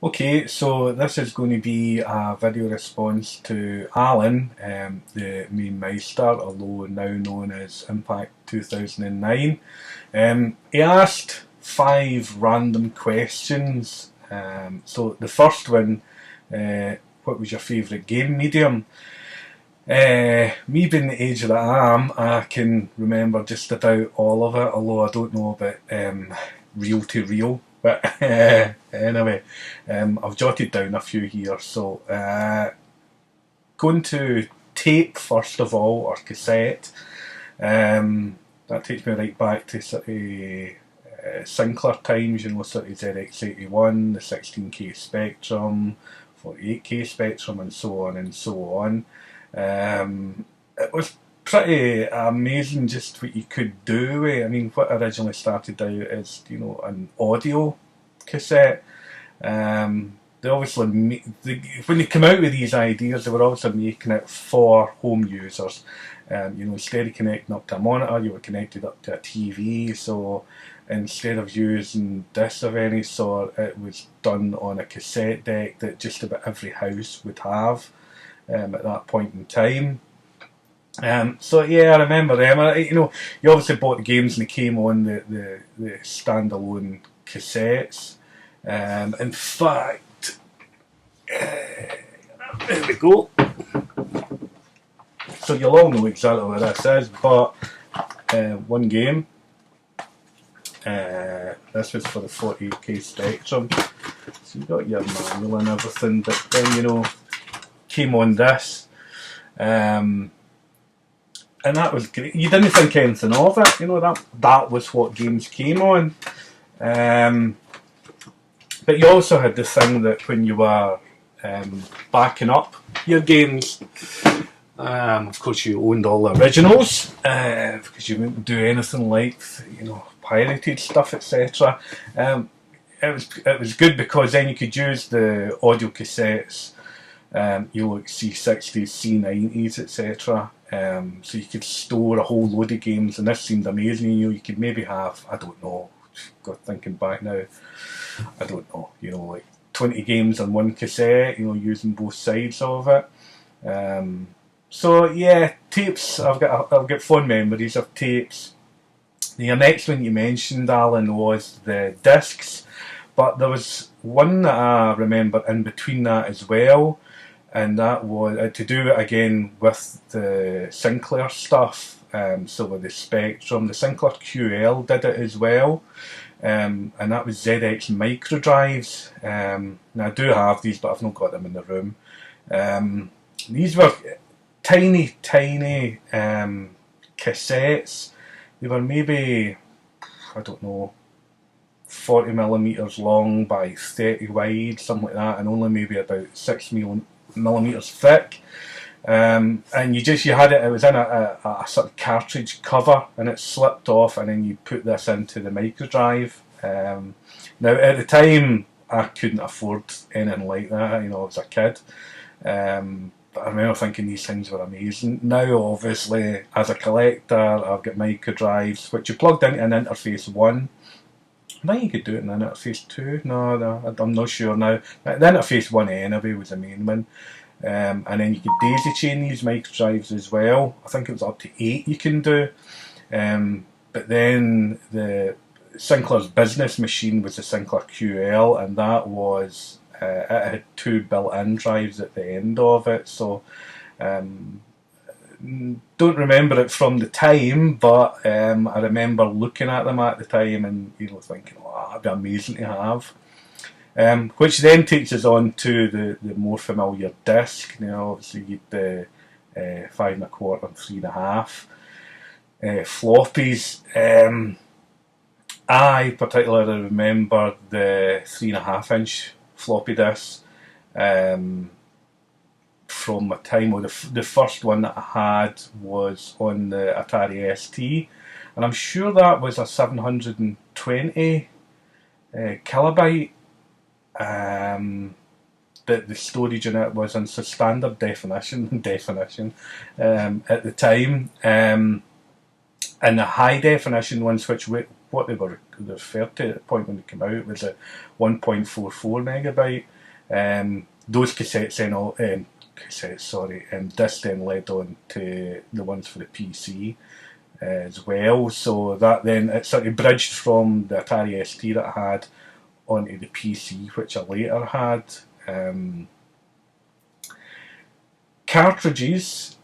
Okay, so this is going to be a video response to Alan, the Mamemeister, although now known as Impact 2009. He asked 5 random questions. So the first one, what was your favourite game medium? Me being the age that I am, I can remember just about all of it, although I don't know about reel to reel. But anyway, I've jotted down a few here. So going to tape first of all, or cassette. That takes me right back to sort of Sinclair times, sort of ZX81, the 16K Spectrum, 48K Spectrum, and so on and so on. It was pretty amazing just what you could do with it. I mean, what originally started out as, an audio cassette. They obviously, when they come out with these ideas, they were obviously making it for home users. Instead of connecting up to a monitor, you were connected up to a TV. So instead of using discs of any sort, it was done on a cassette deck that just about every house would have at that point in time. So yeah, I remember them. You obviously bought the games and they came on the standalone cassettes. In fact, there we go. So you'll all know exactly what this is, but one game. This was for the 48K Spectrum. So you got your manual and everything, but then came on this. And that was great. You didn't think anything of it, that was what games came on. But you also had the thing that when you were backing up your games, of course you owned all the originals, because you wouldn't do anything like, pirated stuff, etc. It was good because then you could use the audio cassettes, C60s, C90s, etc. So you could store a whole load of games, and this seemed amazing. You could maybe have, I don't know, thinking back now, I don't know, like 20 games on one cassette, using both sides of it. So yeah, tapes. I've got fond memories of tapes. The next one you mentioned, Alan, was the discs, but there was one that I remember in between that as well. And that was to do it again with the Sinclair stuff. So with the Spectrum, the Sinclair QL did it as well, and that was ZX micro drives. Now I do have these, but I've not got them in the room. These were tiny cassettes. They were maybe, I don't know, 40mm long by 30 wide, something like that, and only maybe about 6mm thick. And you had it was in a sort of cartridge cover, and it slipped off, and then you put this into the micro drive. Now at the time I couldn't afford anything like that, I was a kid. But I remember thinking these things were amazing. Now obviously as a collector I've got micro drives which you plugged into an interface 1. I think you could do it in an interface 2. No, I'm not sure now. The interface 1 anyway was the main one. And then you could daisy chain these micro drives as well. I think it was up to 8 you can do. But then the Sinclair's business machine was the Sinclair QL, and that was it had 2 built-in drives at the end of it. So don't remember it from the time, but I remember looking at them at the time and thinking, oh, that'd be amazing to have. Which then takes us on to the more familiar disc. Obviously you had the 5 1/4 and 3 1/2 floppies. I particularly remember the 3 1/2 inch floppy disks from my time. The first one that I had was on the Atari ST, and I'm sure that was a 720 kilobyte. But the storage in it was in standard definition at the time, and the high definition ones, which what they were referred to at the point when they came out was a 1.44 megabyte. Those cassettes then discs then led on to the ones for the PC as well. So that then it sort of bridged from the Atari ST that I had onto the PC, which I later had. Cartridges.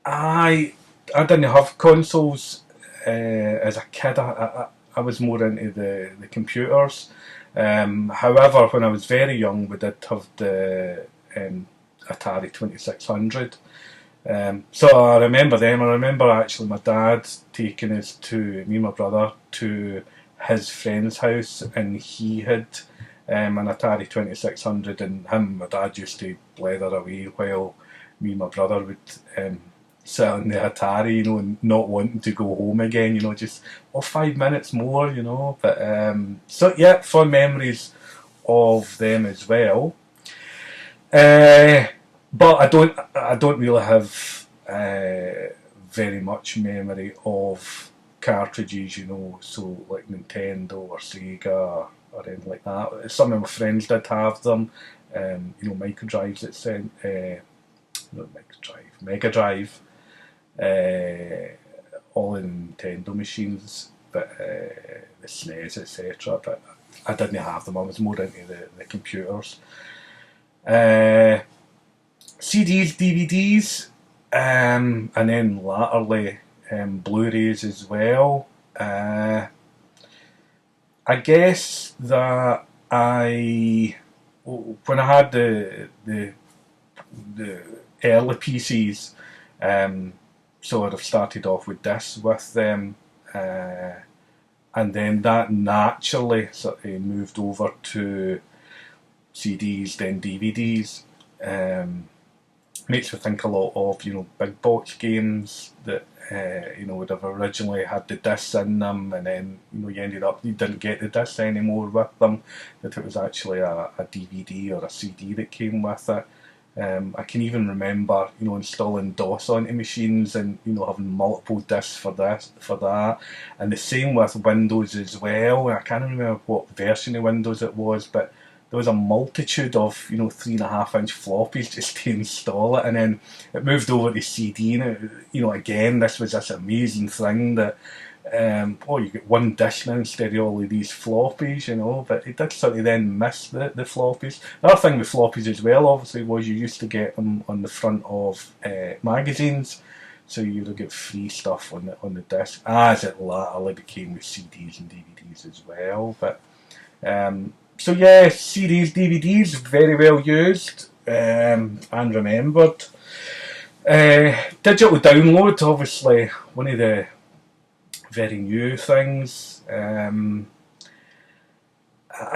I didn't have consoles as a kid. I was more into the computers. However, when I was very young, we did have the Atari 2600. So I remember them. I remember actually my dad taking us me and my brother, to his friend's house, and he had an Atari 2600, and him and my dad used to blether away while me and my brother would sit on the Atari, and not wanting to go home again, just 5 minutes more, But so yeah, fond memories of them as well. But I don't really have very much memory of cartridges, so like Nintendo or Sega or anything like that. Some of my friends did have them, Micro Drives that sent, not Micro Drive, Mega Drive, all in Nintendo machines, but the SNES, etc. But I didn't have them. I was more into the computers. CDs, DVDs, and then latterly Blu-rays as well. I guess that when I had the early PCs, so I'd have started off with discs with them, and then that naturally sort of moved over to CDs, then DVDs. Makes me think a lot of big box games that would have originally had the discs in them, and then you didn't get the discs anymore with them, that it was actually a DVD or a CD that came with it. I can even remember installing DOS onto machines and having multiple discs for that, and the same with Windows as well. I can't remember what version of Windows it was, but there was a multitude of 3.5-inch floppies just to install it, and then it moved over to CD, and again this was this amazing thing that you get one disc now instead of all of these floppies, but it did sort of then miss the floppies. The other thing with floppies as well, obviously, was you used to get them on the front of magazines, so you would get free stuff on the disc, as it latterly became with CDs and DVDs as well. But so yeah, CDs, DVDs, very well used and remembered. Digital download, obviously, one of the very new things. I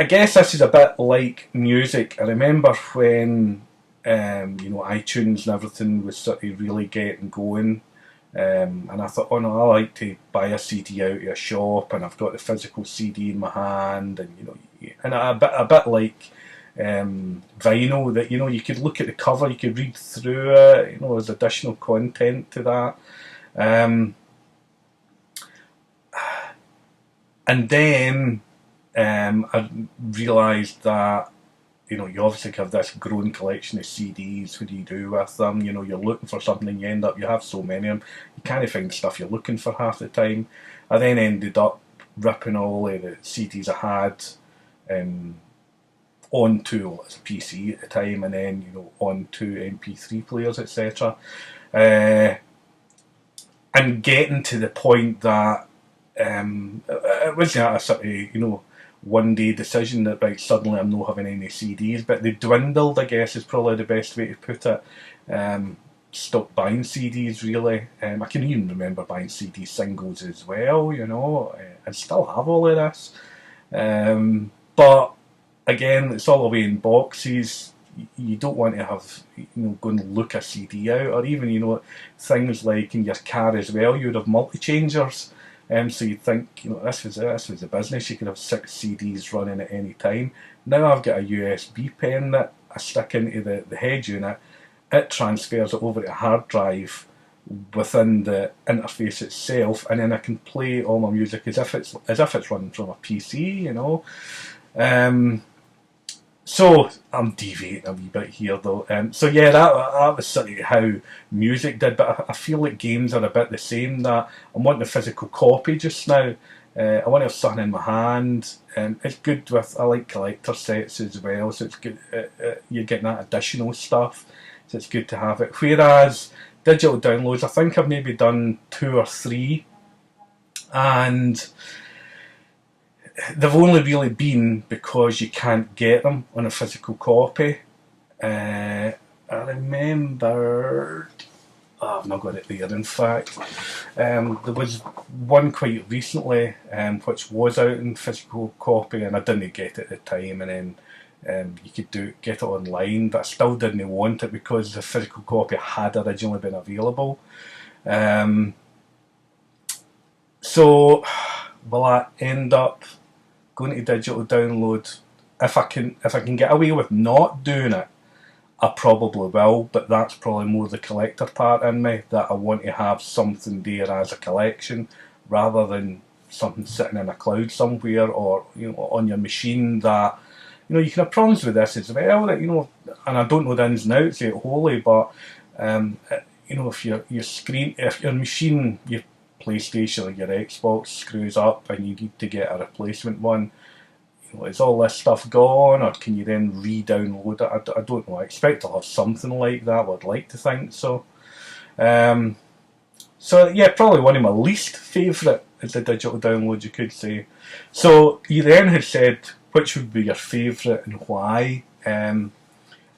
guess this is a bit like music. I remember when iTunes and everything was sort of really getting going. And I thought, I like to buy a CD out of a shop, and I've got the physical CD in my hand, and and a bit like vinyl, that you could look at the cover, you could read through it, there's additional content to that. And then I realised that you obviously have this growing collection of CDs. What do you do with them? You're looking for something, you have so many of them, you can't find the stuff you're looking for half the time. I then ended up ripping all of the CDs I had onto a PC at the time, and then onto MP3 players, etc. And getting to the point that it wasn't a sort of one day decision that suddenly I'm not having any CDs, but they dwindled, I guess, is probably the best way to put it. Stopped buying CDs really. I can even remember buying CD singles as well, and still have all of this. But again, it's all away in boxes. You don't want to have go and look a CD out, or even things like in your car as well. You would have multi-changers. So you'd think, this was a business. You could have 6 CDs running at any time. Now I've got a USB pen that I stick into the head unit. It transfers it over to a hard drive, within the interface itself, and then I can play all my music as if it's running from a PC, you know. Um, so I'm deviating a wee bit here though. So yeah, that was sort of how music did, but I feel like games are a bit the same. That I'm wanting a physical copy just now. I want to have something in my hand. It's good with, I like collector sets as well, so it's good. You're getting that additional stuff, so it's good to have it. Whereas digital downloads, I think I've maybe done 2 or 3, and they've only really been because you can't get them on a physical copy. I remembered. Oh, I've not got it there, in fact. There was one quite recently which was out in physical copy, and I didn't get it at the time, and then you could get it online, but I still didn't want it because the physical copy had originally been available. So will I end up going to digital download? If I can get away with not doing it, I probably will, but that's probably more the collector part in me, that I want to have something there as a collection rather than something sitting in a cloud somewhere, or on your machine. That you can have problems with this as well, that and I don't know the ins and outs of it wholly, but if your screen, if your machine, your PlayStation or your Xbox screws up and you need to get a replacement one, is all this stuff gone, or can you then re-download it? I don't know. I expect to have something like that. I'd like to think so. So yeah, probably one of my least favourite is the digital download, you could say. So you then had said which would be your favourite and why. I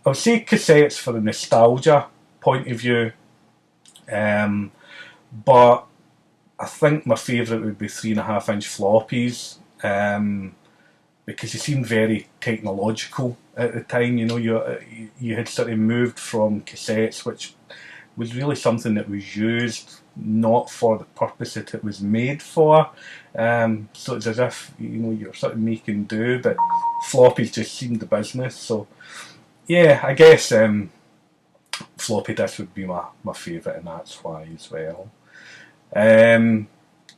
would say cassettes for the nostalgia point of view, but I think my favourite would be 3.5-inch floppies. Because they seemed very technological at the time. You had sort of moved from cassettes, which was really something that was used not for the purpose that it was made for. So it's as if you're sort of making do, but floppies just seemed the business. So yeah, I guess floppy disk would be my favourite, and that's why as well.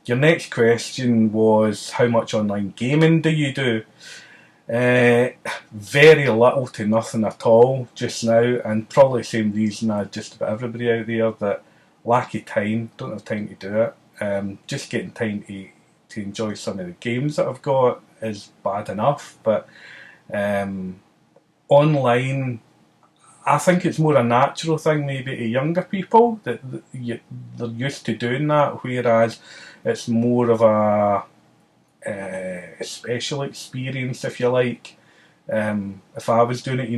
Your next question was, how much online gaming do you do? Very little to nothing at all just now, and probably the same reason as just about everybody out there, that lack of time, don't have time to do it. Just getting time to enjoy some of the games that I've got is bad enough, but online, I think it's more a natural thing maybe to younger people, that they're used to doing that, whereas it's more of a special experience, if you like. If I was doing it,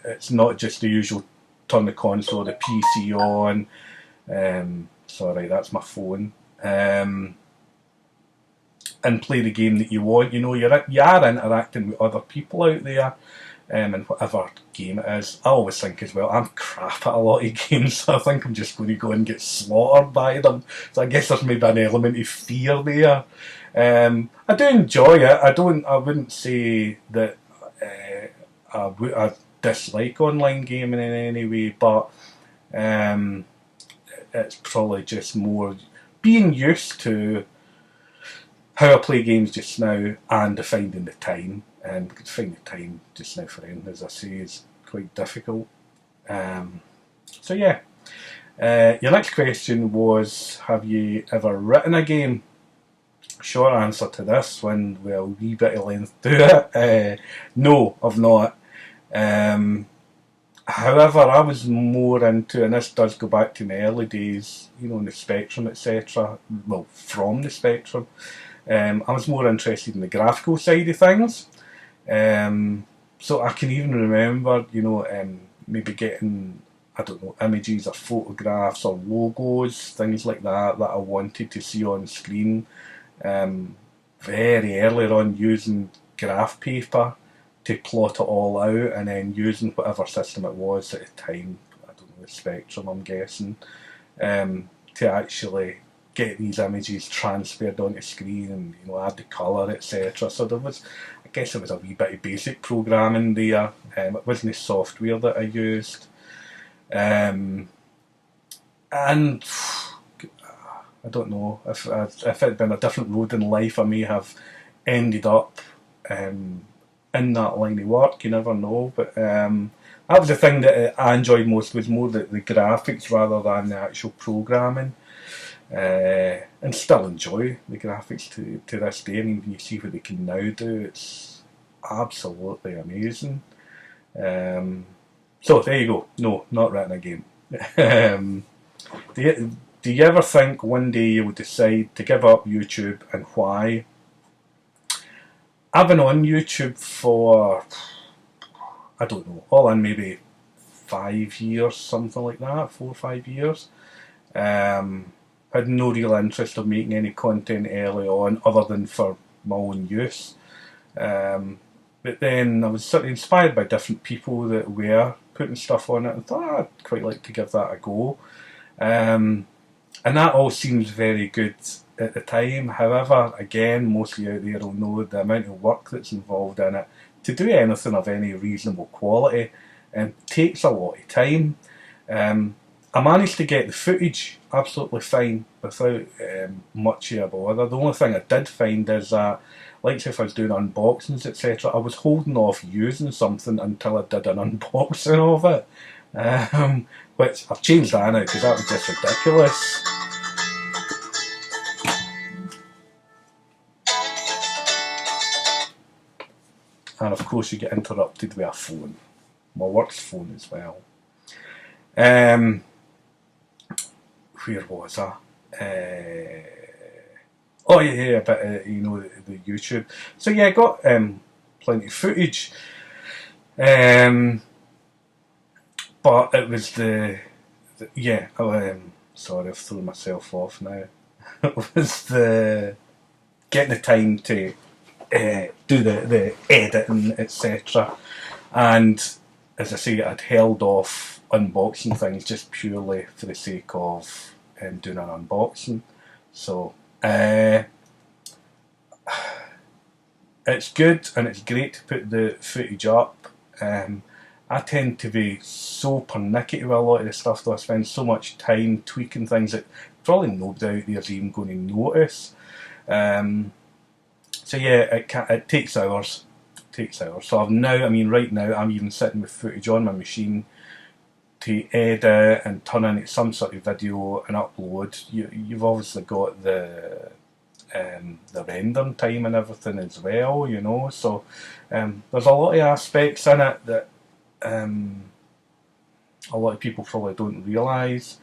it's not just the usual turn the console or the PC on. Sorry, that's my phone. And play the game that you want. You are interacting with other people out there. And whatever game it is, I always think as well, I'm crap at a lot of games, so I think I'm just going to go and get slaughtered by them. So I guess there's maybe an element of fear there. I do enjoy it. I wouldn't say that I dislike online gaming in any way, but it's probably just more being used to how I play games just now and finding the time. Because finding the time just now for anything, as I say, is quite difficult. So yeah. Your next question was, have you ever written a game? Short answer to this one, well, a wee bit of length to it. No, I've not. However, I was more into, and this does go back to my early days, in the Spectrum, etc. Well, from the Spectrum. I was more interested in the graphical side of things. So I can even remember, maybe getting, I don't know, images or photographs or logos, things like that I wanted to see on screen. Very early on, using graph paper to plot it all out, and then using whatever system it was at the time, I don't know, the Spectrum, I'm guessing, to actually get these images transferred onto screen and add the colour, etc. So I guess there was a wee bit of basic programming there. It wasn't the software that I used. And I don't know. If it had been a different road in life, I may have ended up in that line of work. You never know. But that was the thing that I enjoyed most, was more the graphics rather than the actual programming. And still enjoy the graphics to this day. I mean, when you see what they can now do, it's absolutely amazing. So there you go. No, not written a game. um, do you ever think one day you would decide to give up YouTube, and why? I've been on YouTube for, I don't know, all in maybe 5 years, something like that, 4 or 5 years. Had no real interest of making any content early on, other than for my own use. But then I was sort of inspired by different people that were putting stuff on it, and thought, I'd quite like to give that a go. And that all seems very good at the time. However, again, most of you out there will know the amount of work that's involved in it. To do anything of any reasonable quality takes a lot of time. I managed to get the footage absolutely fine without much of a bother. The only thing I did find is that, like if I was doing unboxings, etc., I was holding off using something until I did an unboxing of it. Which I've changed that now, because that was just ridiculous. And of course you get interrupted with a phone. My work's phone as well. Where was I? Oh yeah, a bit the YouTube. So yeah, I got plenty of footage. But it was sorry, I've thrown myself off now. It was the getting the time to do the editing, etc. And as I say, I'd held off unboxing things just purely for the sake of doing an unboxing. So it's good and it's great to put the footage up. I tend to be so pernickety with a lot of the stuff, though. I spend so much time tweaking things that probably nobody out there is even going to notice. So yeah, it takes hours. So right now, I'm even sitting with footage on my machine to edit and turn into some sort of video and upload. You've obviously got the rendering time and everything as well, So there's a lot of aspects in it that a lot of people probably don't realise.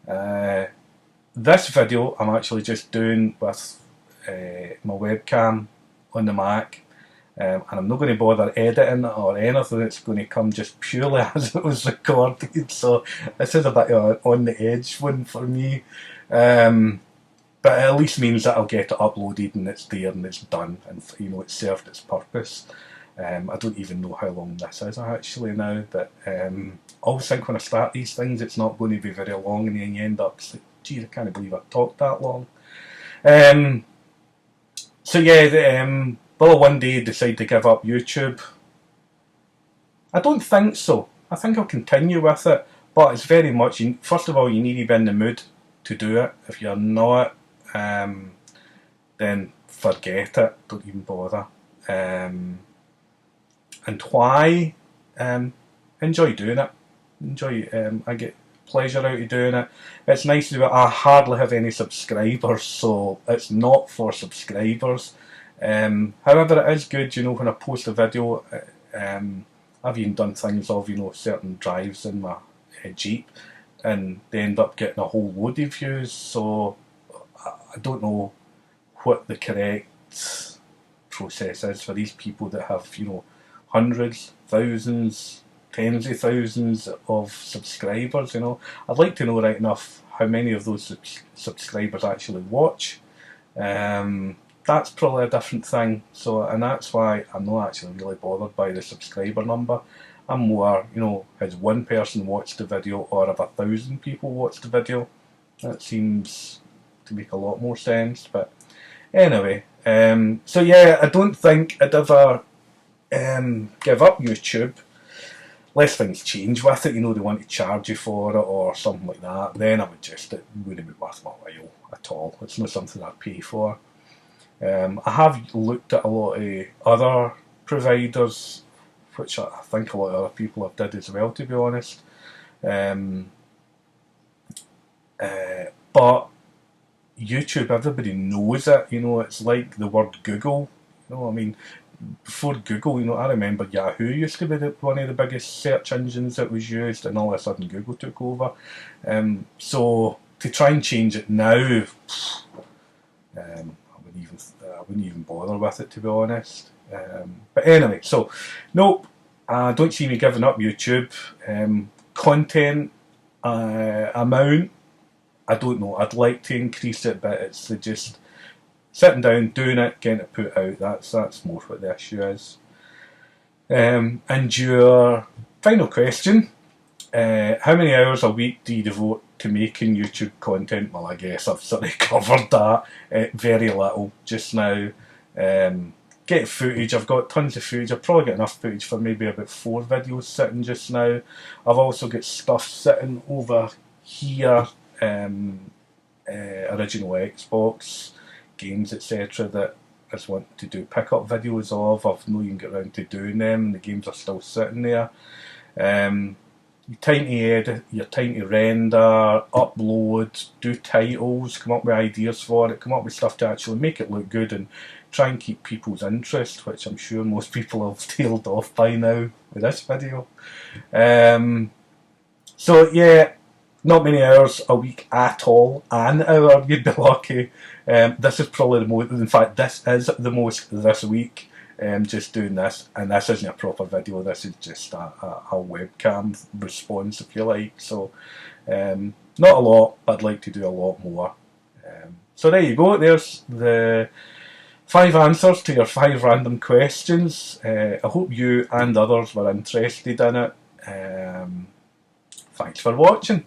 This video I'm actually just doing with my webcam on the Mac, and I'm not going to bother editing it or anything. It's going to come just purely as it was recorded, so this is a bit on the edge one for me, but it at least means that I'll get it uploaded and it's there and it's done, and it's served its purpose. I don't even know how long this is actually now, but I always think when I start these things it's not going to be very long, and then you end up like, gee, I can't believe I talked that long. So yeah, will I one day decide to give up YouTube? I don't think so. I think I'll continue with it, but it's very much, first of all, you need to be in the mood to do it. If you're not, then forget it, don't even bother. And why? Enjoy doing it. I get pleasure out of doing it. It's nice to do it. I hardly have any subscribers, so it's not for subscribers. However, it is good, when I post a video, I've even done things of, certain drives in my Jeep, and they end up getting a whole load of views, so I don't know what the correct process is for these people that have, hundreds, thousands, tens of thousands of subscribers. I'd like to know right enough how many of those subscribers actually watch. That's probably a different thing. And that's why I'm not actually really bothered by the subscriber number. I'm more, has one person watched the video or have 1,000 people watched the video? That seems to make a lot more sense. But anyway, so yeah, I don't think I'd ever give up YouTube. unless things change with it, they want to charge you for it or something like that, then it wouldn't be worth my while at all. It's not something I'd pay for. I have looked at a lot of other providers, which I think a lot of other people have did as well, to be honest. But YouTube, everybody knows it. It's like the word Google. Before Google, I remember Yahoo used to be one of the biggest search engines that was used, and all of a sudden Google took over. So to try and change it now, I wouldn't even bother with it, to be honest. But anyway, so nope, I don't see me giving up YouTube. Content amount, I don't know. I'd like to increase it, but it's just sitting down, doing it, getting it put out. That's more what the issue is. And your final question: how many hours a week do you devote to making YouTube content? Well, I guess I've sort of covered that. Very little just now. Get footage. I've got tons of footage. I've probably got enough footage for maybe about 4 videos sitting just now. I've also got stuff sitting over here. Original Xbox games, etc. that I just want to do pick-up videos of. I've not even got around to doing them. The games are still sitting there. Your time to edit, your time to render, upload, do titles, come up with ideas for it, come up with stuff to actually make it look good and try and keep people's interest, which I'm sure most people have tailed off by now with this video. So yeah, not many hours a week at all. An hour, you'd be lucky. This is probably the most, in fact this is the most this week, just doing this, and this isn't a proper video, this is just a webcam response, if you like. So not a lot, but I'd like to do a lot more. So there you go, there's the 5 answers to your 5 random questions. I hope you and others were interested in it. Thanks for watching.